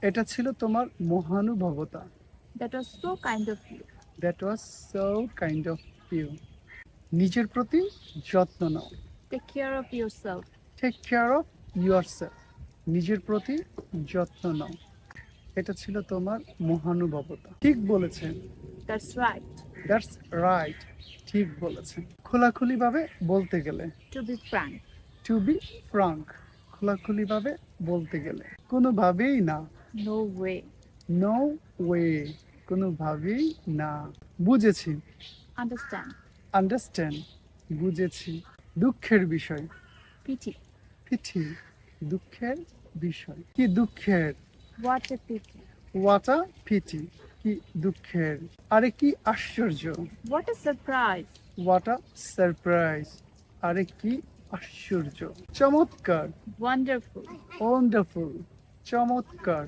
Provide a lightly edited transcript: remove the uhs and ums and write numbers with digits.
এটা ছিল তোমার মহানুভবতা। That was so kind of you. That was so kind of you. নিজের প্রতি যত্ন নাও। Take care of yourself. Take care of yourself. নিজের প্রতি যত্ন নাও। এটা ছিল তোমার মহানুভবতা। ঠিক বলেছেন। That's right. That's right. ঠিক বলেছেন। খোলাখুলিভাবে বলতে গেলে, To be frank. To be frank, খোলাখুলিভাবে বলতে গেলে, কোনোভাবেই না, No way. নো ওয়ে, কোনোভাবেই না। বুঝেছি, Understand. আন্ডারস্ট্যান্ড, বুঝেছি। দুঃখের বিষয়, Pity. পিঠি, দুঃখের বিষয়। কি দুঃখের, What a pity. What a pity, কি দুঃখের। আরে কি আশ্চর্য, What a surprise. What a surprise, আরে কি আশ্চর্য। চমৎকার, Wonderful. ওয়ান্ডারফুল, চমৎকার।